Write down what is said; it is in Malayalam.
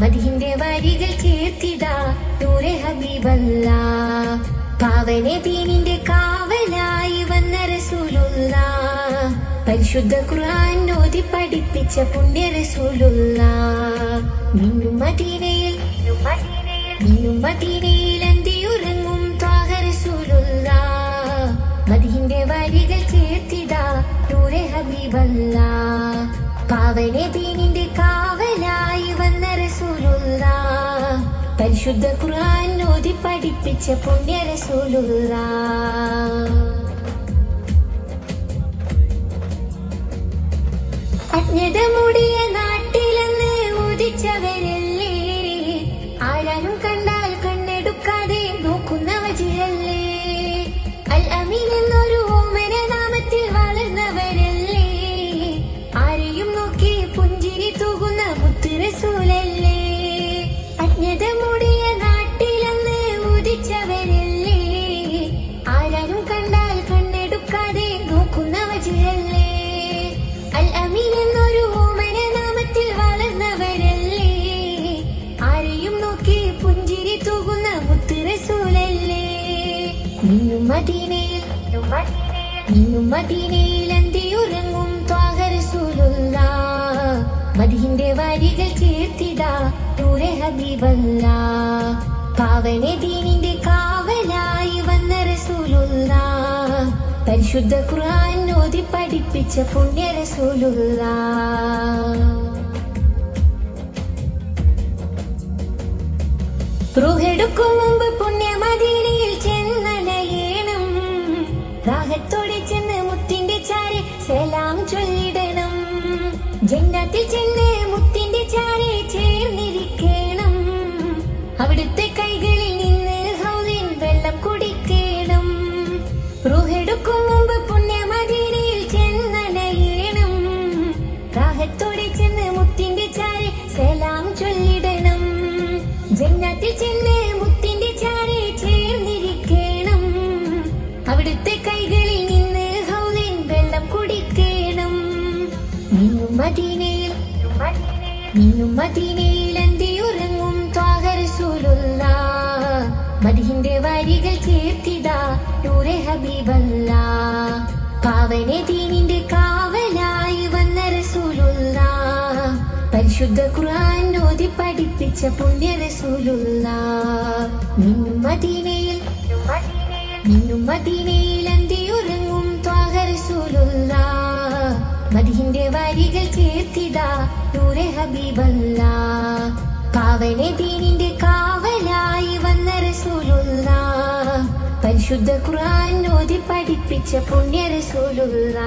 മദീഹിന്റെ വരികൾ ചേർത്തിടാ നൂറെ ഹബീബല്ല. പാവനെ ദീനിന്റെ കാവലായി വന്ന റസൂലുള്ള, പരിശുദ്ധ ഖുർആൻ ഓതി പഠിപ്പിച്ച പുണ്യ റസൂലുള്ള. മിന്നും മദീനയിൽ അന്തിയുറങ്ങും ത്വാഹ റസൂലുള്ള, മദീഹിന്റെ വരികൾ ചേർത്തിടാ നൂറെ ഹബീബല്ല. പാവനെ ദീനിന്റെ കാവലായി വന്ന റസൂലുള്ള, പരിശുദ്ധ ഖുർആൻ ഓതി പഠിപ്പിച്ച പുണ്യ റസൂലുള്ള. അജ്ഞത മൂടിയ നാട്ടിലെന്ന് ഉദിച്ചവരല്ലേ, ആരാനും കണ്ടാൽ കണ്ണെടുക്കാതെ നോക്കുന്ന വജിരല്ലേ. അൽ അമീൻ എന്നൊരു ഓമന നാമത്തിൽ വളർന്നവരല്ലേ, ആരെയും നോക്കി പുഞ്ചിരി തൂകുന്ന മുത്ത് റസൂലല്ലേ. അജ്ഞത മൂടിയ നാട്ടിലെന്ന് ഉദിച്ചവരല്ലേ, ആരാനും കണ്ടാൽ കണ്ണെടുക്കാതെ നോക്കുന്ന വജിരല്ലേ. അൽ അമീൻ എന്നൊരു ഓമന നാമത്തിൽ വളർന്നവരല്ലേ, ആരെയും നോക്കി പുഞ്ചിരി തൂകുന്ന മുത്ത് റസൂലല്ലേ. മിന്നും മദീനയിൽ അന്തിയുറങ്ങും ത്വാഹ റസൂലുള്ള, മദീഹിന്റെ വരികൾ ചേർത്തിടാ നൂറെ ഹബീബല്ല. പാവനെ ദീനിന്റെ കാവലായി വന്ന റസൂലുള്ള, പരിശുദ്ധ ഖുർആൻ ഓതി പഠിപ്പിച്ച പുണ്യ റസൂലുള്ള. റൂഹെടുക്കും മുമ്പ് പുണ്യ മദീനയിൽ ചെന്നണയണം, റാഹത്തോടെ ചെന്ന് മുത്തിന്റെ ചാരെ സലാം ചൊല്ലിടണം. ജന്നത്തിൽ ചെന്ന് മുത്തിന്റെ ചാരെ ചേർന്നിരിക്കണം, അവിടുത്തെ കൈകളിൽ നിന്ന് ഹൗദിൻ വെള്ളം കുടിക്കണം. റൂഹെടുക്കും മുമ്പ് പുണ്യ മദീനയിൽ ചെന്നണയണം, റാഹത്തോടെ ചെന്ന് മുത്തിന്റെ ചാരെ സലാം ചൊല്ലിടണം. ജന്നത്തിൽ ചെന്ന് മുത്തിന്റെ ചാരെ ചേർന്നിരിക്കണം, അവിടുത്തെ കൈകളിൽ നിന്ന് ഹൗദിൻ വെള്ളം കുടിക്കണം. മിന്നും മദീനയിൽ അന്തിയുറങ്ങും ത്വാഹ റസൂലുള്ള, മദീഹിന്റെ വരികൾ ചേർത്തിടാ നൂറെ ഹബീബല്ല. പാവനെ ദീനിന്റെ കാവലായി വന്ന റസൂലുള്ള, പരിശുദ്ധ ഖുർആൻ ഓതി പഠിപ്പിച്ച പുണ്യ റസൂലുള്ള. മിന്നും മദീനയിൽ അന്തിയുറങ്ങും ത്വാഹ റസൂലുള്ള, മദീഹിന്റെ വരികൾ ചേർത്തിടാ നൂറെ ഹബീബല്ല. പാവനെ ദീനിന്റെ കാവലായി വന്ന റസൂലുള്ള, പരിശുദ്ധ ഖുർആൻ ഓതി പഠിപ്പിച്ച പുണ്യ റസൂലുള്ള.